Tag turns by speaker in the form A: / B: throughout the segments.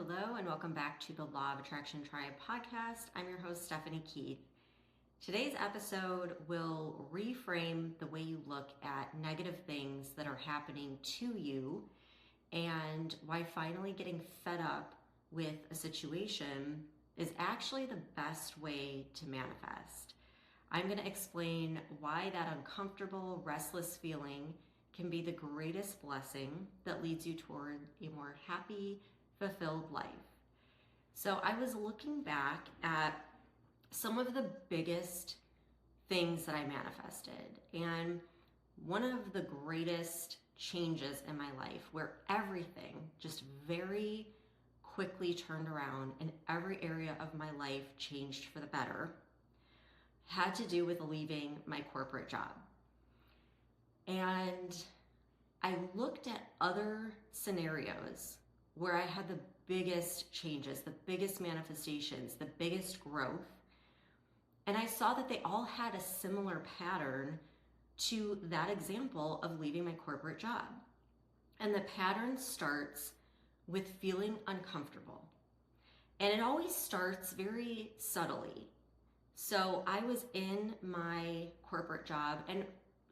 A: Hello, and welcome back to the Law of Attraction Tribe podcast. I'm your host, Stephanie Keith. Today's episode will reframe the way you look at negative things that are happening to you and why finally getting fed up with a situation is actually the best way to manifest. I'm going to explain why that uncomfortable, restless feeling can be the greatest blessing that leads you toward a more happy, fulfilled life. So I was looking back at some of the biggest things that I manifested, and one of the greatest changes in my life where everything just very quickly turned around and every area of my life changed for the better had to do with leaving my corporate job. And I looked at other scenarios where I had the biggest changes, the biggest manifestations, the biggest growth. And I saw that they all had a similar pattern to that example of leaving my corporate job. And the pattern starts with feeling uncomfortable. And it always starts very subtly. So I was in my corporate job, and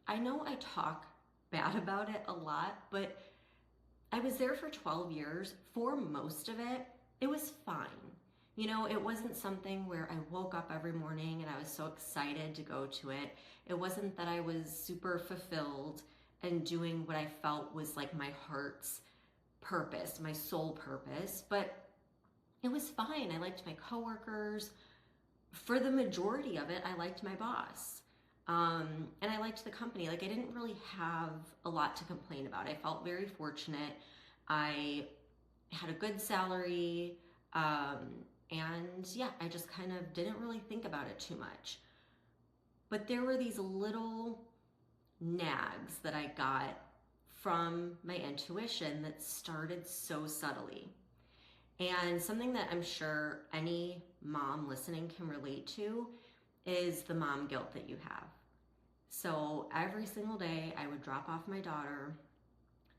A: I know I talk bad about it a lot, but I was there for 12 years. For most of it, it was fine. It wasn't something where I woke up every morning and I was so excited to go to it. It wasn't that I was super fulfilled and doing what I felt was like my heart's purpose, my soul purpose, but it was fine. I liked my coworkers. For the majority of it, I liked my boss. And I liked the company. I didn't really have a lot to complain about. I felt very fortunate. I had a good salary. And yeah, I just kind of didn't really think about it too much. But there were these little nags that I got from my intuition that started so subtly. And something that I'm sure any mom listening can relate to is the mom guilt that you have. So every single day I would drop off my daughter,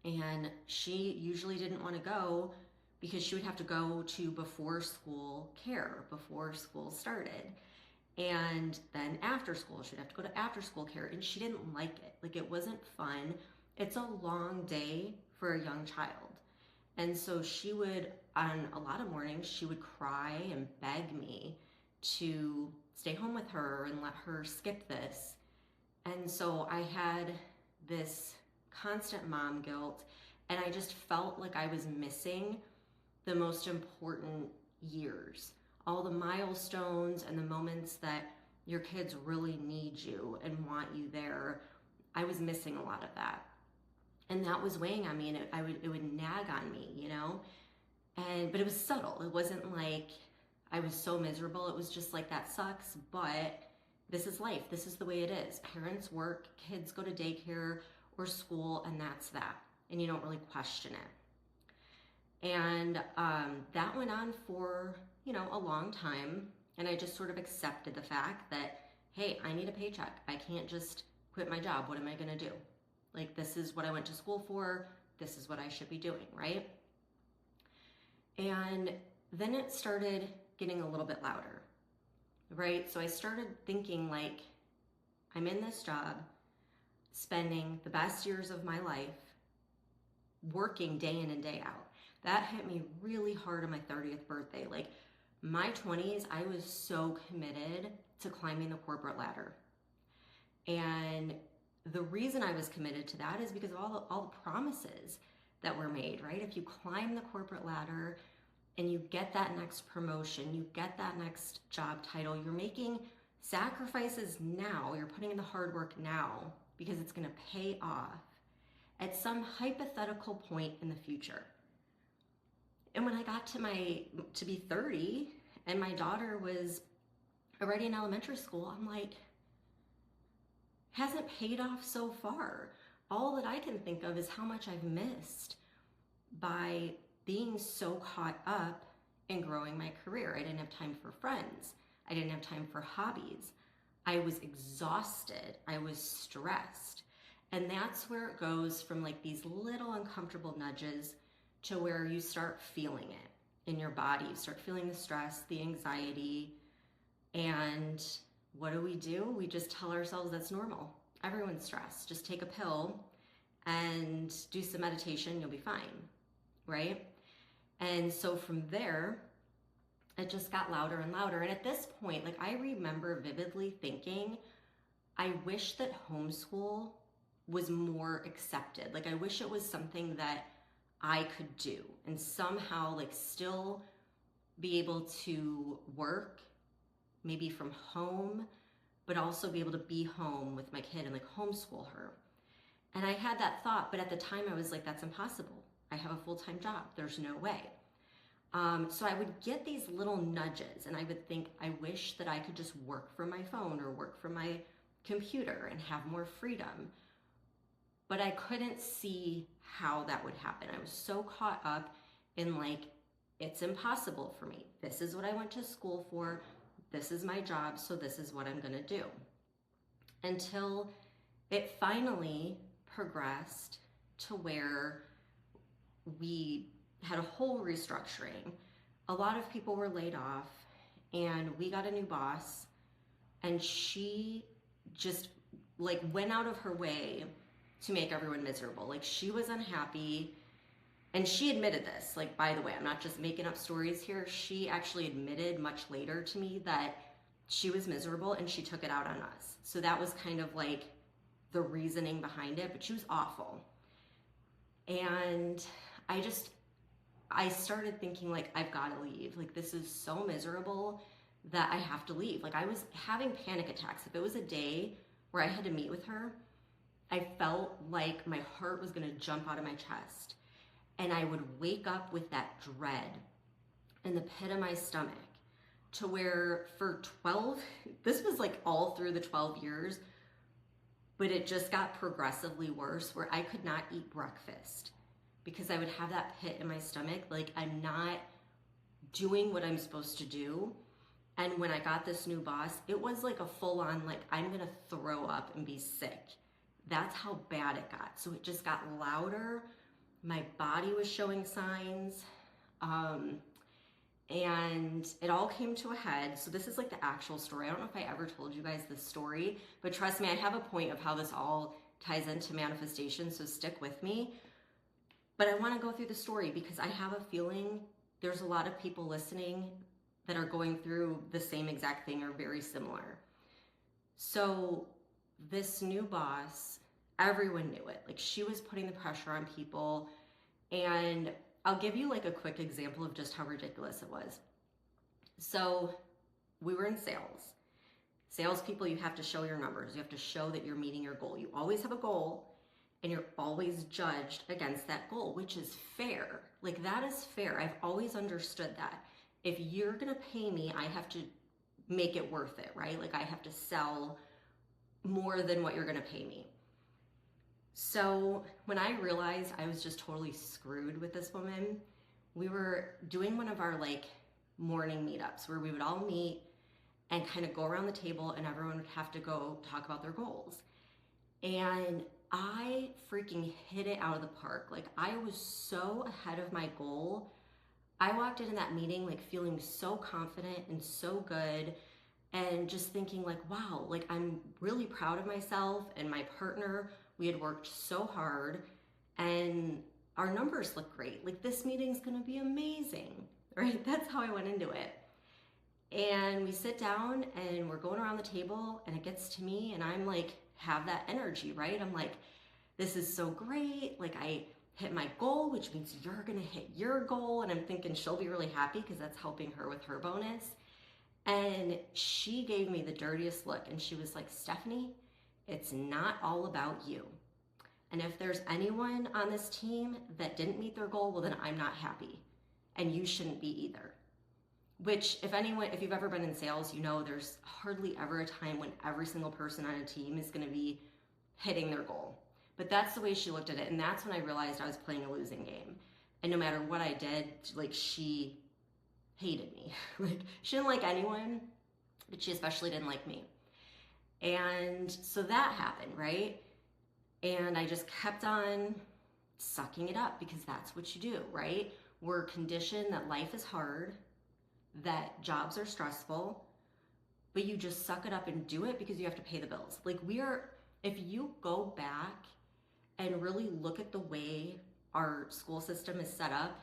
A: and she usually didn't want to go because she would have to go to before school care before school started. And then after school, she'd have to go to after school care, and she didn't like it. It wasn't fun. It's a long day for a young child. And so she would, on a lot of mornings, she would cry and beg me to stay home with her and let her skip this. And so I had this constant mom guilt, and I just felt like I was missing the most important years, all the milestones and the moments that your kids really need you and want you there. I was missing a lot of that. And that was weighing on me, and it would nag on me, but it was subtle. It wasn't like I was so miserable. It was just like, that sucks, but this is life. This is the way it is. Parents work, kids go to daycare or school, and that's that. And you don't really question it. And that went on for, a long time. And I just sort of accepted the fact that, hey, I need a paycheck. I can't just quit my job. What am I going to do? This is what I went to school for. This is what I should be doing, right? And then it started getting a little bit louder, right? So I started thinking I'm in this job, spending the best years of my life, working day in and day out. That hit me really hard on my 30th birthday. My 20s, I was so committed to climbing the corporate ladder. And the reason I was committed to that is because of all the promises that were made, right? If you climb the corporate ladder and you get that next promotion, you get that next job title, you're making sacrifices now, you're putting in the hard work now because it's going to pay off at some hypothetical point in the future. And when I got to be 30 and my daughter was already in elementary school, I'm like, hasn't paid off so far. All that I can think of is how much I've missed by being so caught up in growing my career. I didn't have time for friends. I didn't have time for hobbies. I was exhausted. I was stressed. And that's where it goes from these little uncomfortable nudges to where you start feeling it. in your body. You start feeling the stress, the anxiety, and what do? We just tell ourselves that's normal. Everyone's stressed. Just take a pill and do some meditation, you'll be fine, right? And so from there, it just got louder and louder. And at this point, like, I remember vividly thinking, I wish that homeschool was more accepted. Like, I wish it was something that I could do and somehow like still be able to work maybe from home, but also be able to be home with my kid and like homeschool her. And I had that thought, but at the time I was like, that's impossible. I have a full-time job. There's no way. So I would get these little nudges and I would think, I wish that I could just work from my phone or work from my computer and have more freedom. But I couldn't see how that would happen. I was so caught up in like, it's impossible for me. This is what I went to school for. This is my job, so this is what I'm gonna do. Until it finally progressed to where we had a whole restructuring. A lot of people were laid off and we got a new boss, and she just like went out of her way to make everyone miserable. Like, she was unhappy, and she admitted this. Like, by the way, I'm not just making up stories here. She actually admitted much later to me that she was miserable and she took it out on us. So that was kind of like the reasoning behind it, but she was awful. And I started thinking like, I've got to leave. Like, this is so miserable that I have to leave. Like, I was having panic attacks. If it was a day where I had to meet with her, I felt like my heart was gonna jump out of my chest. And I would wake up with that dread in the pit of my stomach, to where for 12, this was like all through the 12 years, but it just got progressively worse, where I could not eat breakfast because I would have that pit in my stomach. Like, I'm not doing what I'm supposed to do. And when I got this new boss, it was like a full on, like, I'm gonna throw up and be sick. That's how bad it got. So it just got louder. My body was showing signs. And it all came to a head. So this is like the actual story. I don't know if I ever told you guys this story, but trust me, I have a point of how this all ties into manifestation, so stick with me. But I want to go through the story because I have a feeling there's a lot of people listening that are going through the same exact thing or very similar. So this new boss, everyone knew it. Like, she was putting the pressure on people. And I'll give you like a quick example of just how ridiculous it was. So we were in sales. Salespeople, you have to show your numbers. You have to show that you're meeting your goal. You always have a goal, and you're always judged against that goal, which is fair. Like, that is fair. I've always understood that. If you're gonna pay me, I have to make it worth it, right? Like, I have to sell more than what you're gonna pay me. So when I realized I was just totally screwed with this woman, we were doing one of our like morning meetups where we would all meet and kind of go around the table and everyone would have to go talk about their goals. And I freaking hit it out of the park. Like, I was so ahead of my goal. I walked into that meeting like feeling so confident and so good, and just thinking like, wow, like, I'm really proud of myself and my partner. We had worked so hard and our numbers look great. Like, this meeting's gonna be amazing, right? That's how I went into it. And we sit down and we're going around the table and it gets to me and I'm like, have that energy, right? I'm like, this is so great. Like, I hit my goal, which means you're gonna hit your goal. And I'm thinking she'll be really happy because that's helping her with her bonus. And she gave me the dirtiest look and she was like, Stephanie, it's not all about you. And if there's anyone on this team that didn't meet their goal, well, then I'm not happy. And you shouldn't be either. Which, if you've ever been in sales, you know there's hardly ever a time when every single person on a team is gonna be hitting their goal. But that's the way she looked at it. And that's when I realized I was playing a losing game. And no matter what I did, like, she hated me. Like, she didn't like anyone, but she especially didn't like me. And so that happened, right? And I just kept on sucking it up because that's what you do, right? We're conditioned that life is hard, that jobs are stressful, but you just suck it up and do it because you have to pay the bills. Like if you go back and really look at the way our school system is set up,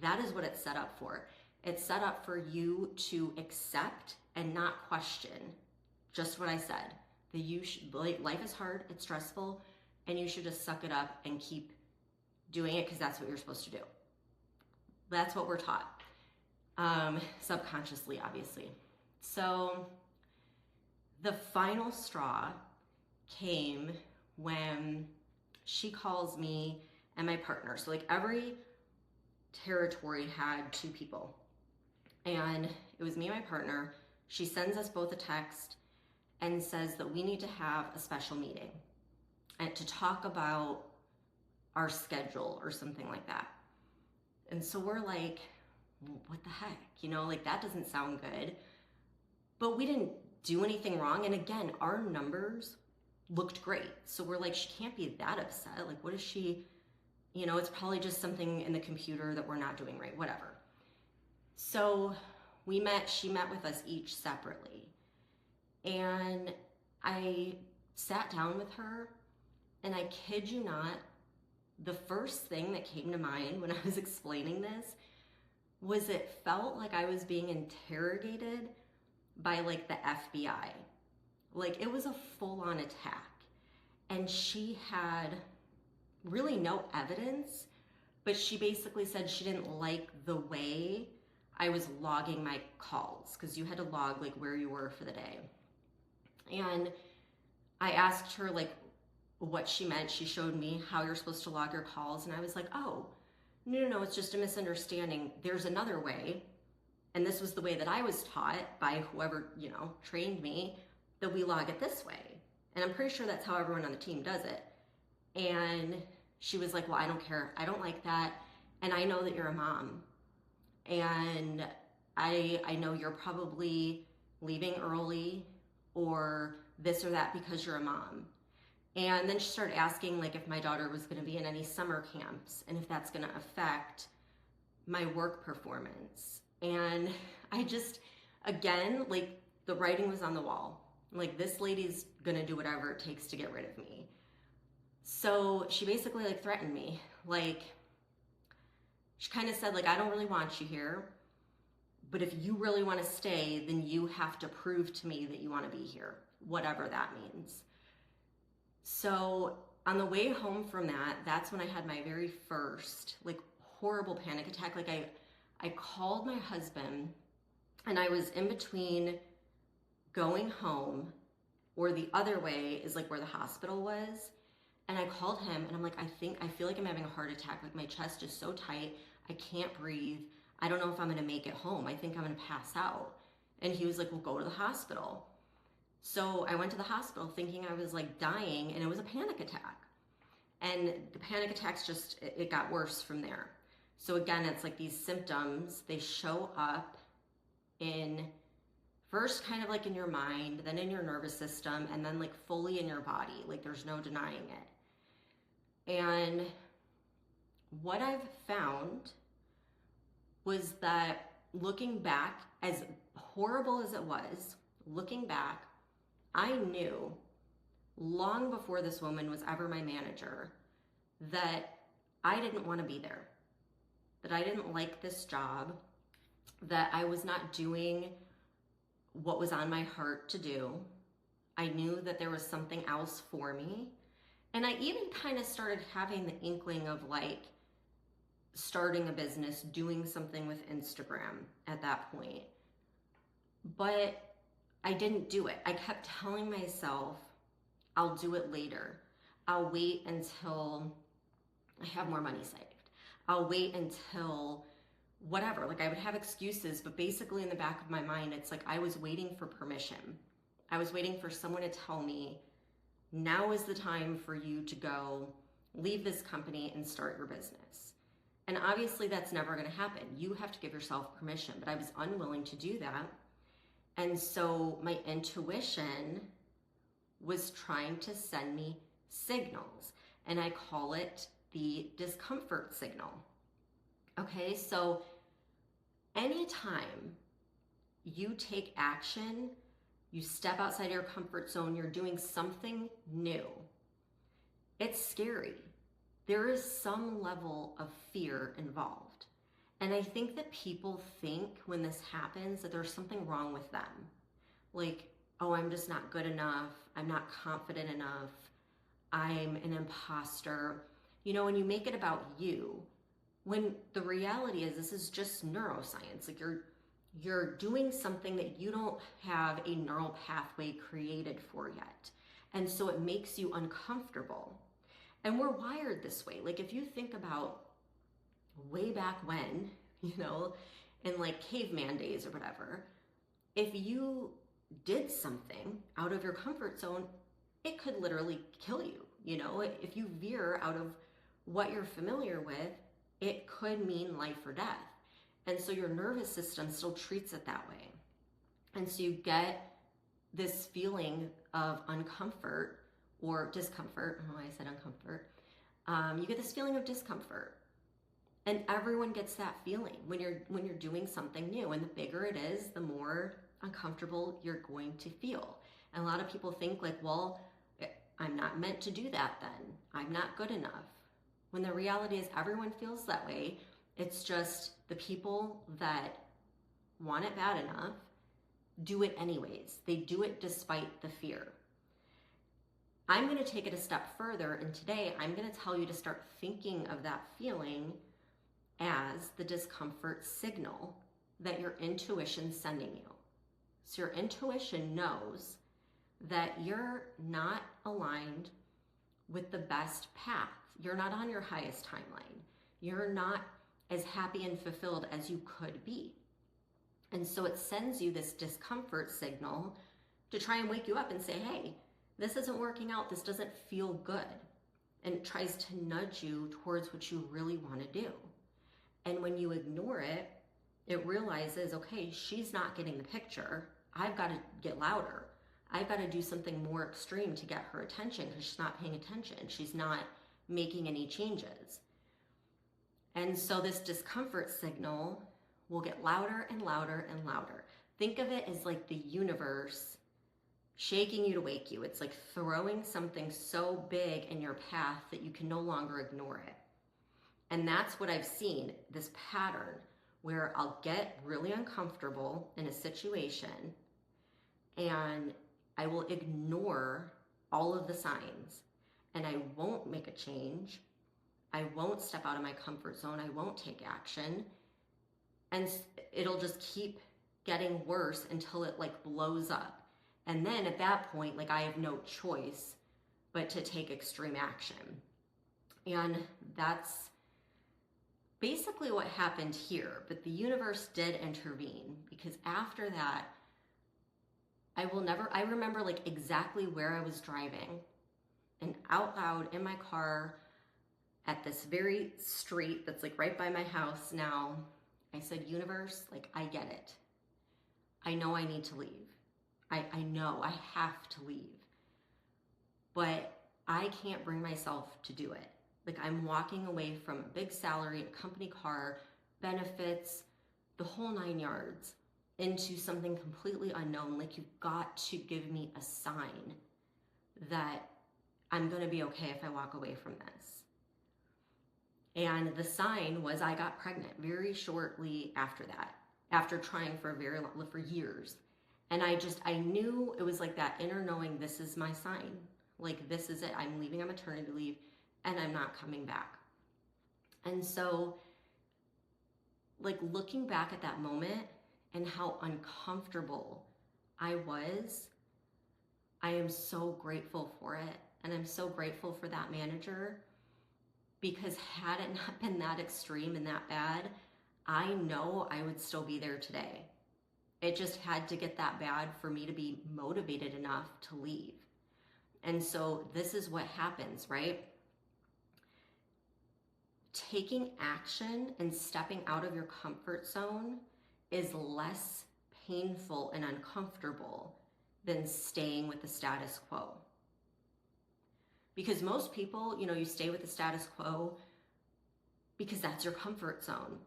A: that is what it's set up for. It's set up for you to accept and not question just what I said. Life is hard, it's stressful, and you should just suck it up and keep doing it because that's what you're supposed to do. That's what we're taught, subconsciously, obviously. So the final straw came when she calls me and my partner. So like every territory had 2 people, and it was me and my partner. She sends us both a text and says that we need to have a special meeting and to talk about our schedule or something like that. And so we're like, what the heck? Like that doesn't sound good. But we didn't do anything wrong. And again, our numbers looked great. So we're like, she can't be that upset. Like, what is she, it's probably just something in the computer that we're not doing right, whatever. So she met with us each separately. And I sat down with her, and I kid you not, the first thing that came to mind when I was explaining this was it felt like I was being interrogated by like the FBI. Like it was a full-on attack. And she had really no evidence, but she basically said she didn't like the way I was logging my calls, because you had to log like where you were for the day. And I asked her like what she meant. She showed me how you're supposed to log your calls, and I was like, oh, no, it's just a misunderstanding. There's another way. And this was the way that I was taught by whoever, trained me, that we log it this way. And I'm pretty sure that's how everyone on the team does it. And she was like, well, I don't care. I don't like that. And I know that you're a mom. And I know you're probably leaving early or this or that because you're a mom. And then she started asking like if my daughter was going to be in any summer camps and if that's going to affect my work performance. And I just, again, like the writing was on the wall. Like this lady's going to do whatever it takes to get rid of me. So she basically like threatened me. Like she kind of said like, I don't really want you here, but if you really want to stay, then you have to prove to me that you want to be here, whatever that means. So on the way home from that's when I had my very first like horrible panic attack. Like I called my husband, and I was in between going home, or the other way is like where the hospital was. And I called him and I'm like, I feel like I'm having a heart attack. Like my chest is so tight. I can't breathe. I don't know if I'm going to make it home. I think I'm going to pass out. And he was like, well, go to the hospital. So I went to the hospital thinking I was like dying, and it was a panic attack. And the panic attacks it got worse from there. So again, it's like these symptoms, they show up in first kind of like in your mind, then in your nervous system, and then like fully in your body. Like there's no denying it. And what I've found was that looking back, as horrible as it was, looking back, I knew long before this woman was ever my manager that I didn't want to be there, that I didn't like this job, that I was not doing what was on my heart to do. I knew that there was something else for me. And I even kind of started having the inkling of like starting a business, doing something with Instagram at that point. But I didn't do it. I kept telling myself, I'll do it later. I'll wait until I have more money saved. I'll wait until whatever. Like I would have excuses, but basically in the back of my mind, it's like I was waiting for permission. I was waiting for someone to tell me, now is the time for you to go leave this company and start your business. And obviously that's never going to happen. You have to give yourself permission, but I was unwilling to do that. And so my intuition was trying to send me signals, and I call it the discomfort signal. Okay, so anytime you take action, you step outside your comfort zone, you're doing something new, it's scary. There is some level of fear involved. And I think that people think when this happens that there's something wrong with them. Like, oh, I'm just not good enough. I'm not confident enough. I'm an imposter. You know, when you make it about you, when the reality is this is just neuroscience. Like you're doing something that you don't have a neural pathway created for yet. And so it makes you uncomfortable. And we're wired this way. Like if you think about way back when, you know, in like caveman days or whatever, if you did something out of your comfort zone, it could literally kill you. You know, if you veer out of what you're familiar with, it could mean life or death. And so your nervous system still treats it that way. And so you get this feeling of uncomfort or discomfort. I don't know why I said uncomfort. You get this feeling of discomfort. And everyone gets that feeling when you're doing something new. And the bigger it is, the more uncomfortable you're going to feel. And a lot of people think like, well, I'm not meant to do that then. I'm not good enough. When the reality is everyone feels that way. It's just the people that want it bad enough do it anyways. They do it despite the fear. I'm going to take it a step further, and today I'm going to tell you to start thinking of that feeling as the discomfort signal that your intuition's sending you. So your intuition knows that you're not aligned with the best path. You're not on your highest timeline. You're not as happy and fulfilled as you could be. And so it sends you this discomfort signal to try and wake you up and say, hey, this isn't working out. This doesn't feel good. And it tries to nudge you towards what you really want to do. And when you ignore it, it realizes, okay, she's not getting the picture. I've got to get louder. I've got to do something more extreme to get her attention because she's not paying attention. She's not making any changes. And so this discomfort signal will get louder and louder and louder. Think of it as like the universe shaking you to wake you. It's like throwing something so big in your path that you can no longer ignore it. And that's what I've seen, this pattern where I'll get really uncomfortable in a situation and I will ignore all of the signs and I won't make a change. I won't step out of my comfort zone. I won't take action. And it'll just keep getting worse until it like blows up. And then at that point, like I have no choice but to take extreme action. And that's basically what happened here. But the universe did intervene because after that, I remember like exactly where I was driving and out loud in my car at this very street that's like right by my house now, I said, universe, like I get it. I know I need to leave. I know I have to leave. But I can't bring myself to do it. Like I'm walking away from a big salary, a company car, benefits, the whole 9 yards into something completely unknown. Like you've got to give me a sign that I'm going to be okay if I walk away from this. And the sign was I got pregnant very shortly after that, after trying for for years. And I knew it was like that inner knowing, this is my sign. Like, this is it. I'm leaving on maternity leave and I'm not coming back. And so, like, looking back at that moment and how uncomfortable I was, I am so grateful for it. And I'm so grateful for that manager because had it not been that extreme and that bad, I know I would still be there today. It just had to get that bad for me to be motivated enough to leave. And so this is what happens, right? Taking action and stepping out of your comfort zone is less painful and uncomfortable than staying with the status quo. Because most people, you stay with the status quo because that's your comfort zone.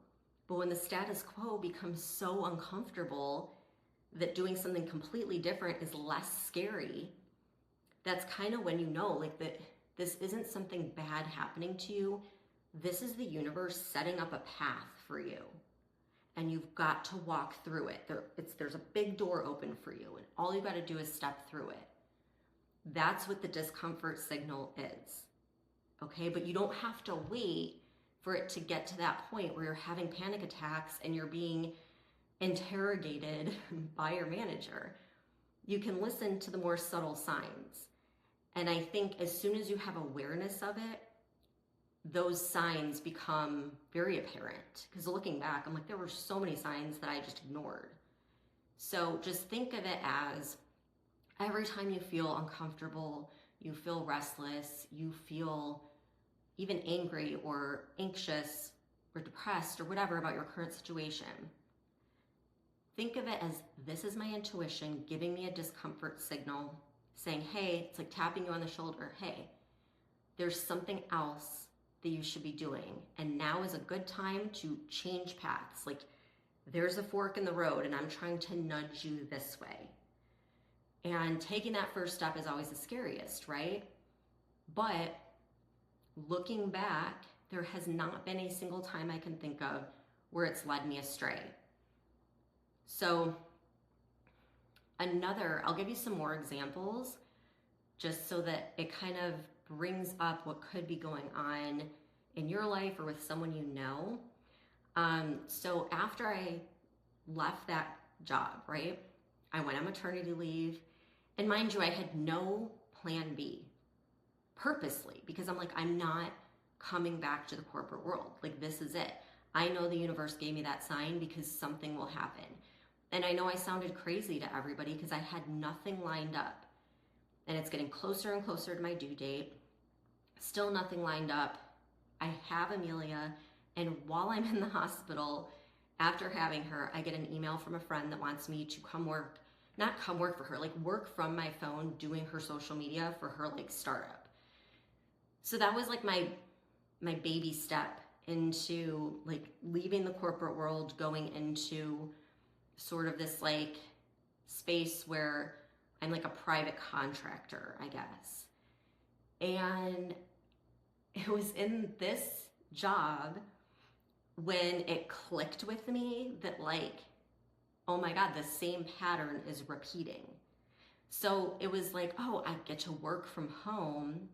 A: But when the status quo becomes so uncomfortable that doing something completely different is less scary, that's kind of when you know, like, that this isn't something bad happening to you. This is the universe setting up a path for you. And you've got to walk through it. There's a big door open for you, and all you got to do is step through it. That's what the discomfort signal is. Okay, but you don't have to wait for it to get to that point where you're having panic attacks and you're being interrogated by your manager. You can listen to the more subtle signs. And I think as soon as you have awareness of it, those signs become very apparent. Because looking back, I'm like, there were so many signs that I just ignored. So just think of it as every time you feel uncomfortable, you feel restless, you feel even angry or anxious or depressed or whatever about your current situation, think of it as, this is my intuition giving me a discomfort signal, saying, hey, it's like tapping you on the shoulder, hey, there's something else that you should be doing. And now is a good time to change paths. Like, there's a fork in the road and I'm trying to nudge you this way. And taking that first step is always the scariest, right? But looking back, there has not been a single time I can think of where it's led me astray. So I'll give you some more examples just so that it kind of brings up what could be going on in your life or with someone you know. So after I left that job, right, I went on maternity leave. And mind you, I had no plan B, purposely, because I'm like, I'm not coming back to the corporate world. Like, this is it. I know the universe gave me that sign because something will happen. And I know I sounded crazy to everybody because I had nothing lined up. And it's getting closer and closer to my due date. Still nothing lined up. I have Amelia, and while I'm in the hospital, after having her, I get an email from a friend that wants me to not come work for her, like work from my phone doing her social media for her like startup. So that was like my baby step into like leaving the corporate world, going into sort of this like space where I'm like a private contractor, I guess. And it was in this job when it clicked with me that like, oh my God, the same pattern is repeating. So it was like, oh, I get to work from home.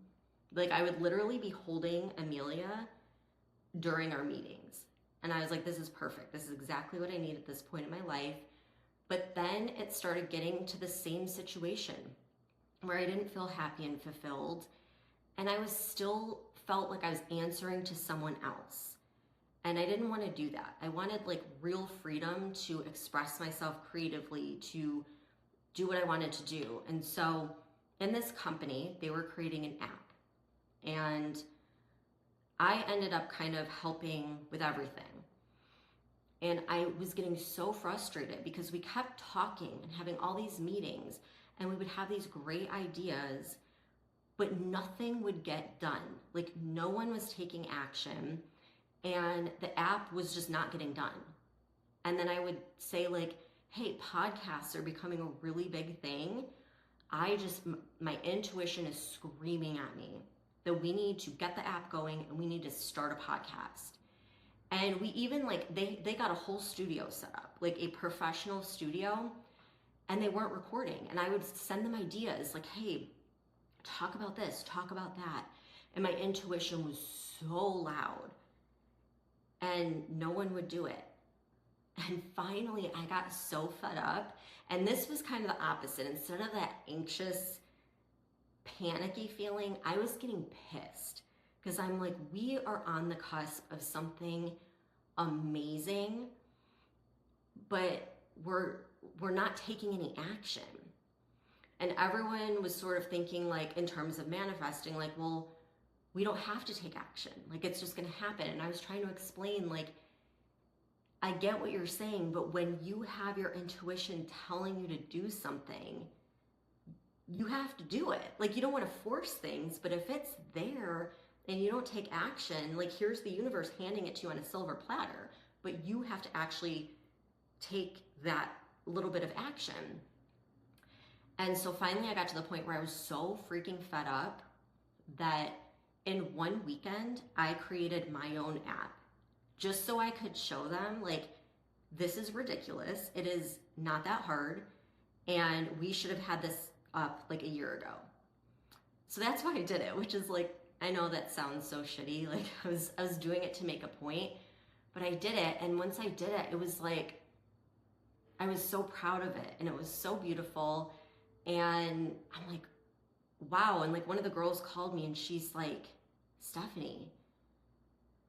A: Like, I would literally be holding Amelia during our meetings. And I was like, this is perfect. This is exactly what I need at this point in my life. But then it started getting to the same situation where I didn't feel happy and fulfilled. And I was still felt like I was answering to someone else. And I didn't want to do that. I wanted like real freedom to express myself creatively, to do what I wanted to do. And so in this company, they were creating an app. And I ended up kind of helping with everything. And I was getting so frustrated because we kept talking and having all these meetings, and we would have these great ideas, but nothing would get done. Like, no one was taking action, and the app was just not getting done. And then I would say like, hey, podcasts are becoming a really big thing. My intuition is screaming at me that we need to get the app going and we need to start a podcast. And we even like, they got a whole studio set up, like a professional studio, and they weren't recording. And I would send them ideas like, hey, talk about this, talk about that. And my intuition was so loud and no one would do it. And finally I got so fed up. And this was kind of the opposite. Instead of that anxious, panicky feeling, I was getting pissed because I'm like, we are on the cusp of something amazing, but we're not taking any action. And everyone was sort of thinking like in terms of manifesting, like, well, we don't have to take action. Like, it's just going to happen. And I was trying to explain, like, I get what you're saying, but when you have your intuition telling you to do something, you have to do it. Like, you don't want to force things, but if it's there, and you don't take action, like here's the universe handing it to you on a silver platter, but you have to actually take that little bit of action. And so finally I got to the point where I was so freaking fed up that in one weekend I created my own app just so I could show them, like, this is ridiculous. It is not that hard. And we should have had this up like a year ago. So that's why I did it, which is like, I know that sounds so shitty. Like I was doing it to make a point, but I did it. And once I did it, it was like, I was so proud of it and it was so beautiful. And I'm like, wow. And like one of the girls called me and she's like, Stephanie,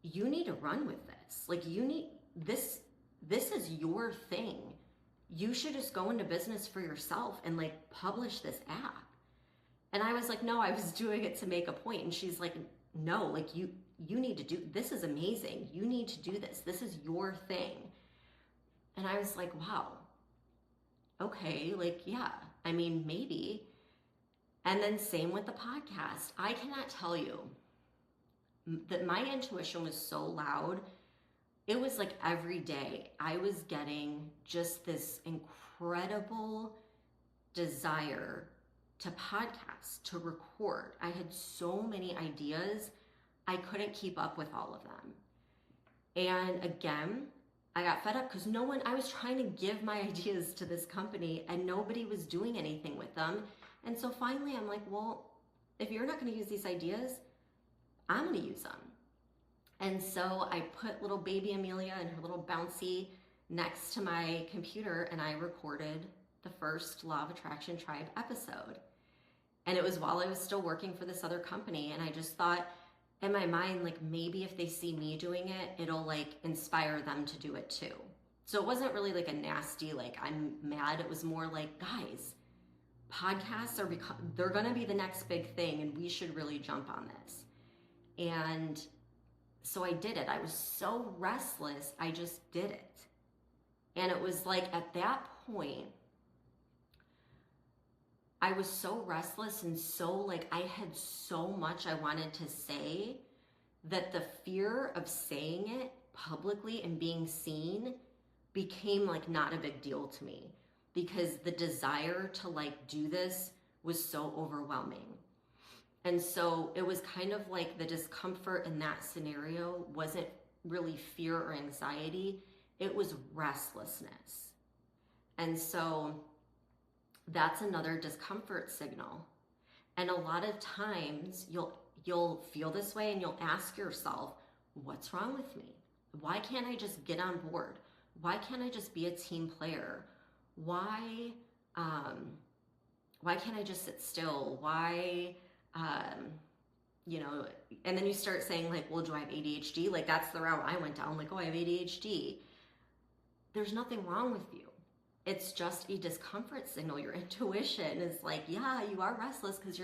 A: you need to run with this. Like you need this is your thing. You should just go into business for yourself and like publish this app. And I was like, no, I was doing it to make a point. And she's like, no, like you need to do, this is amazing. You need to do this. This is your thing. And I was like, wow, okay, like, yeah, I mean, maybe. And then same with the podcast. I cannot tell you that my intuition was so loud. It was like every day I was getting just this incredible desire to podcast, to record. I had so many ideas, I couldn't keep up with all of them. And again, I got fed up because I was trying to give my ideas to this company and nobody was doing anything with them. And so finally I'm like, well, if you're not going to use these ideas, I'm going to use them. And so I put little baby Amelia and her little bouncy next to my computer and I recorded the first Law of Attraction Tribe episode. And it was while I was still working for this other company. And I just thought in my mind, like maybe if they see me doing it, it'll like inspire them to do it too. So it wasn't really like a nasty, like I'm mad. It was more like, guys, podcasts they're going to be the next big thing and we should really jump on this. And so I did it. I was so restless. I just did it. And it was like at that point, I was so restless and so like I had so much I wanted to say that the fear of saying it publicly and being seen became like not a big deal to me because the desire to like do this was so overwhelming. And so it was kind of like the discomfort in that scenario wasn't really fear or anxiety, it was restlessness. And so that's another discomfort signal. And a lot of times you'll feel this way and you'll ask yourself, what's wrong with me? Why can't I just get on board? Why can't I just be a team player? Why can't I just sit still? Why, and then you start saying like, well, do I have ADHD? Like that's the route I went down. Like, oh, I have ADHD. There's nothing wrong with you. It's just a discomfort signal. Your intuition is like, yeah, you are restless because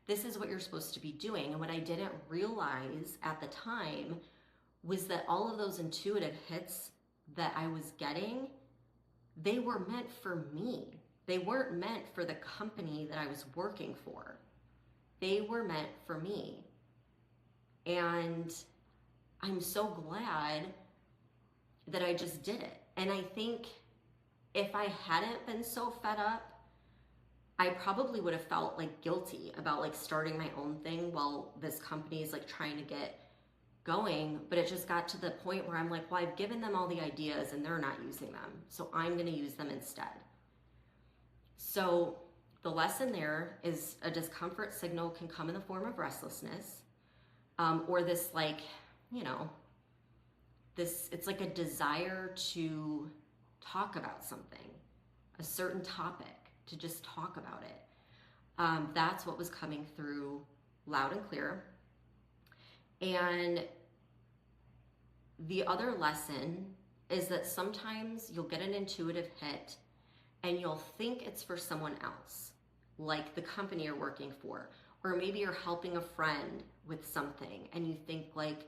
A: this is what you're supposed to be doing. And what I didn't realize at the time was that all of those intuitive hits that I was getting, they were meant for me. They weren't meant for the company that I was working for. They were meant for me. And I'm so glad that I just did it. And I think if I hadn't been so fed up, I probably would have felt like guilty about like starting my own thing while this company is like trying to get going. But it just got to the point where I'm like, well, I've given them all the ideas and they're not using them. So I'm going to use them instead. So the lesson there is a discomfort signal can come in the form of restlessness, or this like, it's like a desire to talk about something, a certain topic, to just talk about it. That's what was coming through loud and clear. And the other lesson is that sometimes you'll get an intuitive hit and you'll think it's for someone else, like the company you're working for, or maybe you're helping a friend with something and you think like,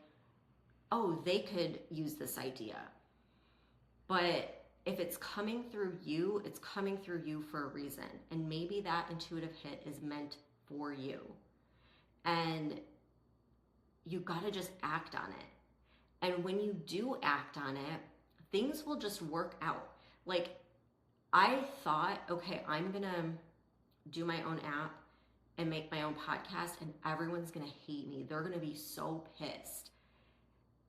A: oh, they could use this idea. But if it's coming through you, it's coming through you for a reason. And maybe that intuitive hit is meant for you. And you got to just act on it. And when you do act on it, things will just work out. Like, I thought, okay, I'm going to do my own app and make my own podcast, and everyone's going to hate me. They're going to be so pissed.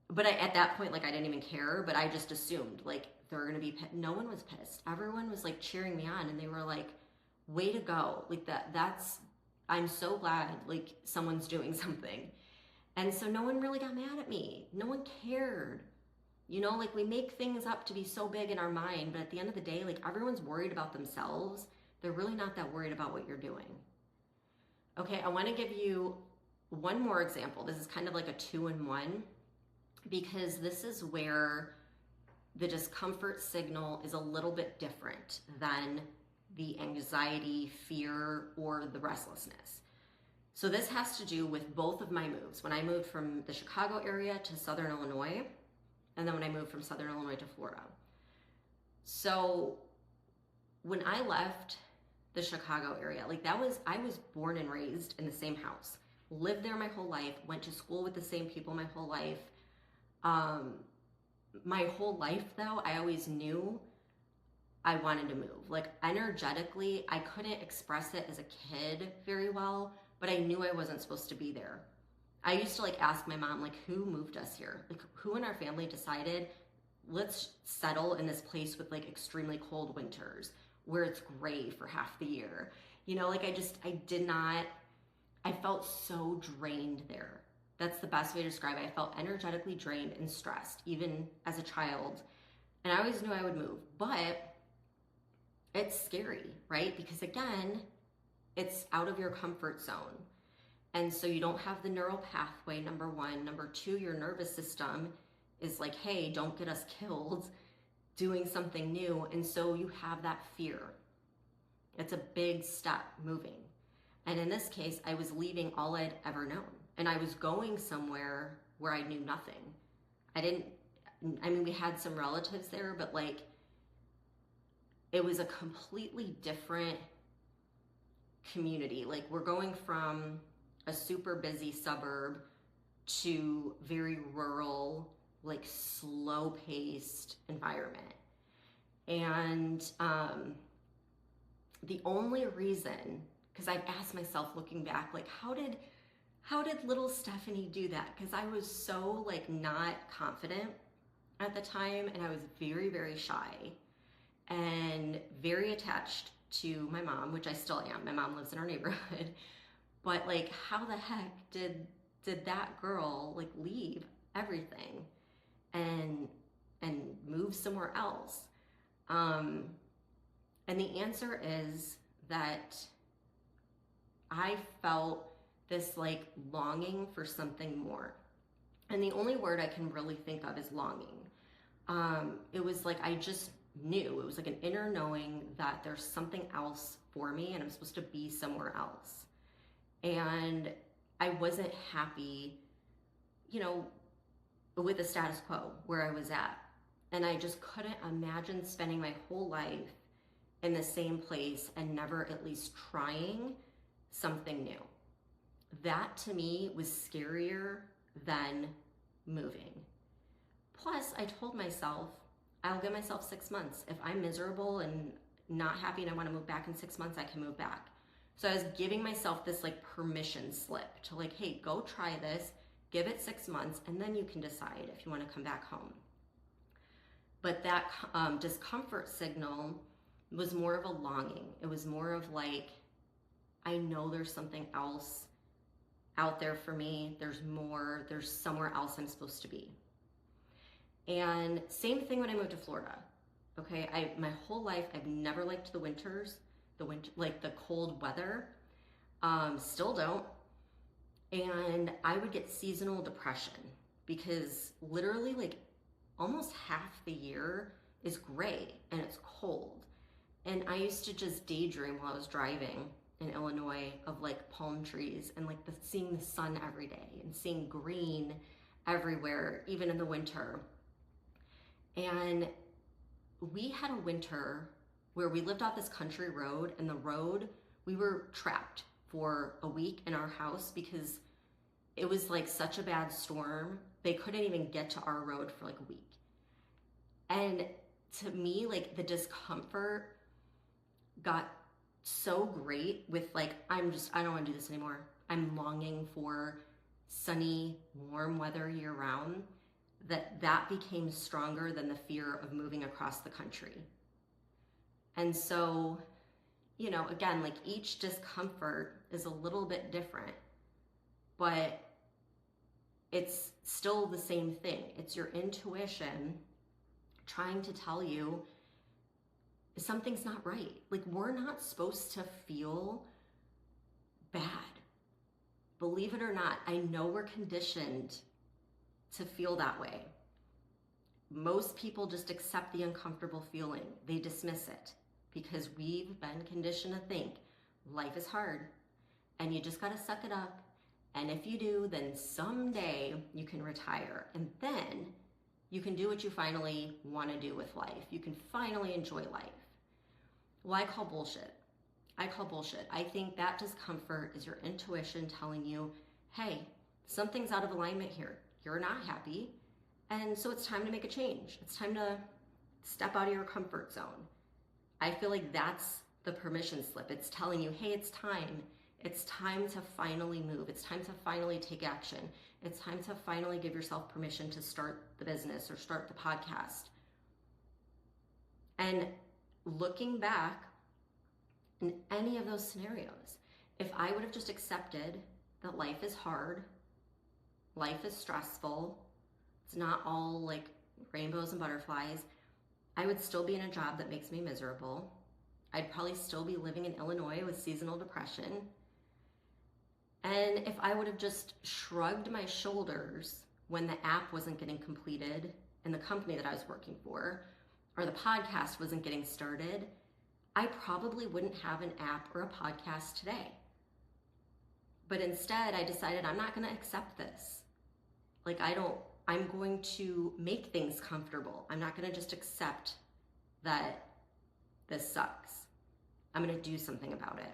A: But at that point, like, I didn't even care, but I just assumed, like, they're going to be pissed. No one was pissed. Everyone was, like, cheering me on, and they were like, way to go. Like, I'm so glad, like, someone's doing something. And so no one really got mad at me. No one cared. You know, like, we make things up to be so big in our mind, but at the end of the day, like, everyone's worried about themselves. They're really not that worried about what you're doing. Okay, I want to give you one more example. This is kind of like a 2-in-1, because this is where the discomfort signal is a little bit different than the anxiety, fear, or the restlessness. So this has to do with both of my moves. When I moved from the Chicago area to Southern Illinois, and then when I moved from Southern Illinois to Florida. So when I left the Chicago area, like, I was born and raised in the same house, lived there my whole life, went to school with the same people my whole life. My whole life though, I always knew I wanted to move. Like, energetically, I couldn't express it as a kid very well, but I knew I wasn't supposed to be there. I used to, like, ask my mom, like, who moved us here? Like, who in our family decided, let's settle in this place with, like, extremely cold winters where it's gray for half the year? You know, like, I felt so drained there. That's the best way to describe it. I felt energetically drained and stressed, even as a child. And I always knew I would move, but it's scary, right? Because again, it's out of your comfort zone. And so you don't have the neural pathway, number one. Number two, your nervous system is like, hey, don't get us killed doing something new. And so you have that fear. It's a big step, moving. And in this case, I was leaving all I'd ever known. And I was going somewhere where I knew nothing. We had some relatives there, but, like, it was a completely different community. Like, we're going from a super busy suburb to very rural, like, slow-paced environment. And the only reason, because I've asked myself looking back, like, how did little Stephanie do that? Because I was so, like, not confident at the time, and I was very, very shy and very attached to my mom, which I still am. My mom lives in our neighborhood. But, like, how the heck did that girl, like, leave everything and move somewhere else? And the answer is that I felt this, like, longing for something more. And the only word I can really think of is longing. It was like, I just knew. It was like an inner knowing that there's something else for me and I'm supposed to be somewhere else. And I wasn't happy, you know, with the status quo where I was at. And I just couldn't imagine spending my whole life in the same place and never at least trying something new. That to me was scarier than moving. Plus, I told myself, I'll give myself 6 months. If I'm miserable and not happy and I want to move back in 6 months, I can move back. So I was giving myself this, like, permission slip to, like, hey, go try this, give it 6 months, and then you can decide if you want to come back home. But that discomfort signal was more of a longing. It was more of, like, I know there's something else out there for me. There's more. There's somewhere else I'm supposed to be. And same thing when I moved to Florida. Okay, my whole life I've never liked the winters, like the cold weather. Still don't. And I would get seasonal depression because literally, like, almost half the year is gray and it's cold. And I used to just daydream while I was driving in Illinois of, like, palm trees and, like, seeing the sun every day and seeing green everywhere, even in the winter. And we had a winter where we lived off this country road, and the road, we were trapped for a week in our house because it was like such a bad storm. They couldn't even get to our road for like a week. And to me, like the discomfort got so great with like, I don't want to do this anymore. I'm longing for sunny, warm weather year round, that became stronger than the fear of moving across the country. And so, you know, again, like each discomfort is a little bit different, but it's still the same thing. It's your intuition trying to tell you something's not right. Like, we're not supposed to feel bad. Believe it or not, I know we're conditioned to feel that way. Most people just accept the uncomfortable feeling. They dismiss it because we've been conditioned to think life is hard and you just got to suck it up. And if you do, then someday you can retire. And then you can do what you finally want to do with life. You can finally enjoy life. Well, I call bullshit. I think that discomfort is your intuition telling you, hey, something's out of alignment here. You're not happy. And so it's time to make a change. It's time to step out of your comfort zone. I feel like that's the permission slip. It's telling you, hey, it's time. It's time to finally move. It's time to finally take action. It's time to finally give yourself permission to start the business or start the podcast. And looking back in any of those scenarios, if I would have just accepted that life is hard, life is stressful, it's not all like rainbows and butterflies, I would still be in a job that makes me miserable. I'd probably still be living in Illinois with seasonal depression. And if I would have just shrugged my shoulders when the app wasn't getting completed in the company that I was working for, or the podcast wasn't getting started, I probably wouldn't have an app or a podcast today. But instead, I decided I'm not going to accept this. Like, I'm going to make things comfortable. I'm not going to just accept that this sucks. I'm going to do something about it.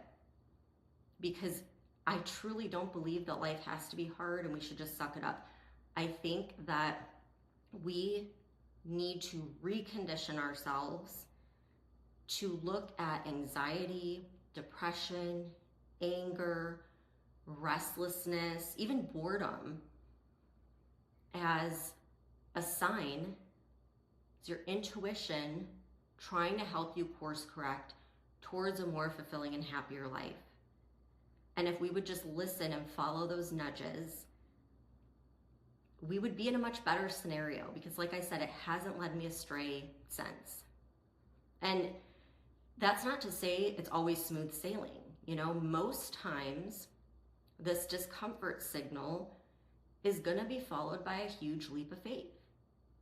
A: Because I truly don't believe that life has to be hard and we should just suck it up. I think that we need to recondition ourselves to look at anxiety, depression, anger, restlessness, even boredom as a sign. It's your intuition trying to help you course correct towards a more fulfilling and happier life. And if we would just listen and follow those nudges, we would be in a much better scenario because, like I said, it hasn't led me astray since. And that's not to say it's always smooth sailing. You know, most times this discomfort signal is going to be followed by a huge leap of faith.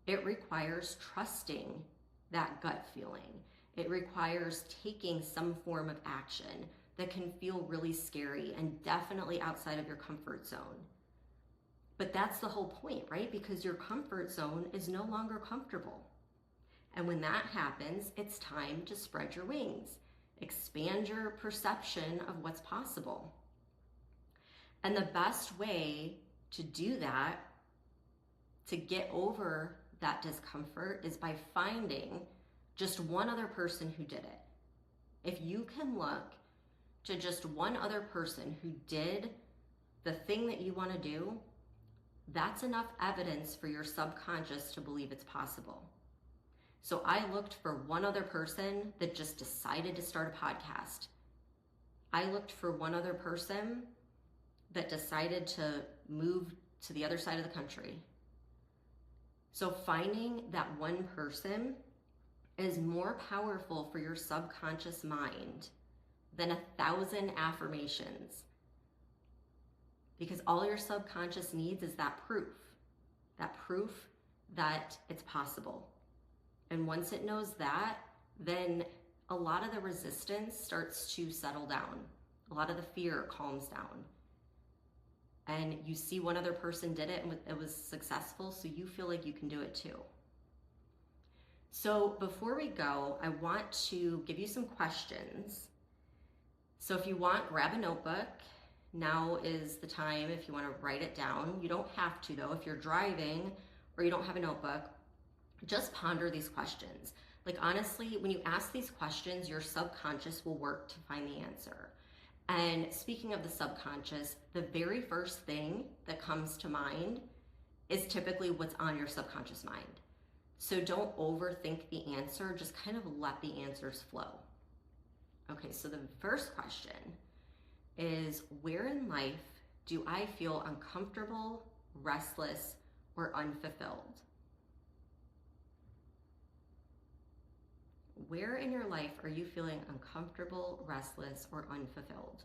A: It requires trusting that gut feeling. It requires taking some form of action that can feel really scary and definitely outside of your comfort zone. But that's the whole point, right? Because your comfort zone is no longer comfortable. And when that happens, it's time to spread your wings, expand your perception of what's possible. And the best way to do that, to get over that discomfort, is by finding just one other person who did it. If you can look to just one other person who did the thing that you want to do, that's enough evidence for your subconscious to believe it's possible. So I looked for one other person that just decided to start a podcast. I looked for one other person that decided to move to the other side of the country. So finding that one person is more powerful for your subconscious mind than 1,000 affirmations. Because all your subconscious needs is that proof that it's possible. And once it knows that, then a lot of the resistance starts to settle down. A lot of the fear calms down. And you see one other person did it and it was successful, so you feel like you can do it too. So before we go, I want to give you some questions. So if you want, grab a notebook. now is the time if you want to write it down. You don't have to though. If you're driving or you don't have a notebook, just ponder these questions. Like honestly, when you ask these questions, your subconscious will work to find the answer. And speaking of the subconscious, the very first thing that comes to mind is typically what's on your subconscious mind. So don't overthink the answer, just kind of let the answers flow. Okay, so the first question is, where in life do I feel uncomfortable, restless, or unfulfilled? Where in your life are you feeling uncomfortable, restless, or unfulfilled?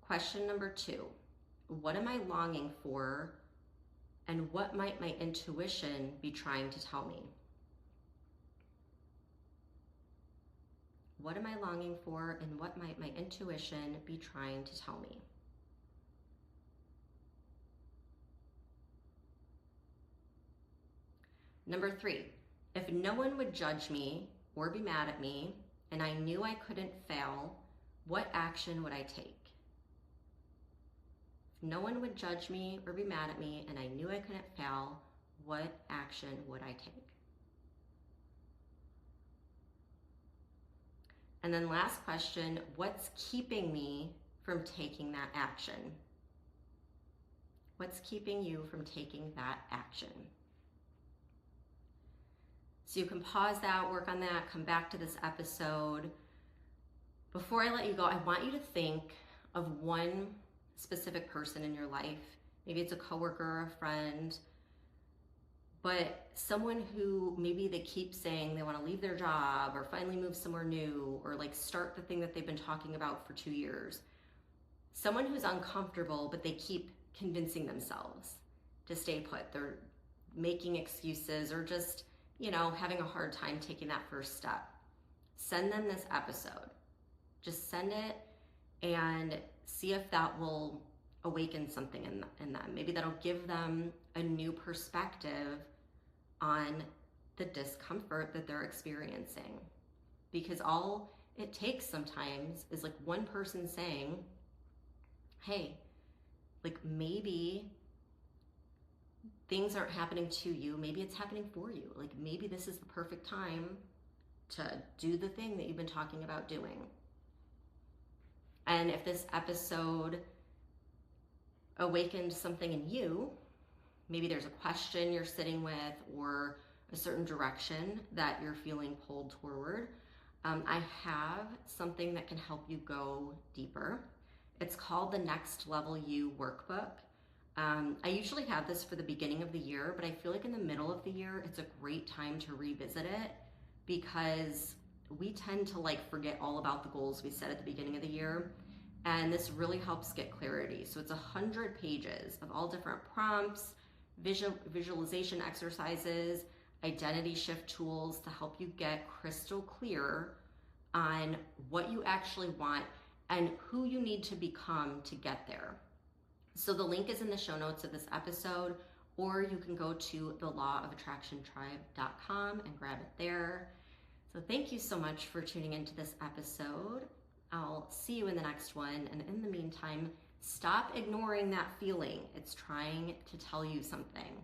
A: Question number 2, what am I longing for, and what might my intuition be trying to tell me? What am I longing for, and what might my intuition be trying to tell me? Number 3, if no one would judge me or be mad at me, and I knew I couldn't fail, what action would I take? If no one would judge me or be mad at me, and I knew I couldn't fail, what action would I take? And then last question, what's keeping me from taking that action? What's keeping you from taking that action? So you can pause that, work on that, come back to this episode. Before I let you go, I want you to think of one specific person in your life. Maybe it's a coworker or a friend, but someone who maybe they keep saying they want to leave their job or finally move somewhere new or like start the thing that they've been talking about for 2 years. Someone who's uncomfortable, but they keep convincing themselves to stay put. They're making excuses or just, having a hard time taking that first step. Send them this episode. Just send it and see if that will awaken something in them. Maybe that'll give them a new perspective on the discomfort that they're experiencing. Because all it takes sometimes is like one person saying, hey, like maybe things aren't happening to you, maybe it's happening for you. Like maybe this is the perfect time to do the thing that you've been talking about doing. And if this episode awakened something in you, maybe there's a question you're sitting with or a certain direction that you're feeling pulled toward, I have something that can help you go deeper. It's called the Next Level You Workbook. I usually have this for the beginning of the year, but I feel like in the middle of the year, it's a great time to revisit it because we tend to forget all about the goals we set at the beginning of the year. And this really helps get clarity. So it's 100 pages of all different prompts, visualization exercises, identity shift tools to help you get crystal clear on what you actually want and who you need to become to get there. So the link is in the show notes of this episode, or you can go to theLawOfAttractionTribe.com and grab it there. So thank you so much for tuning into this episode. I'll see you in the next one. And in the meantime, stop ignoring that feeling. It's trying to tell you something.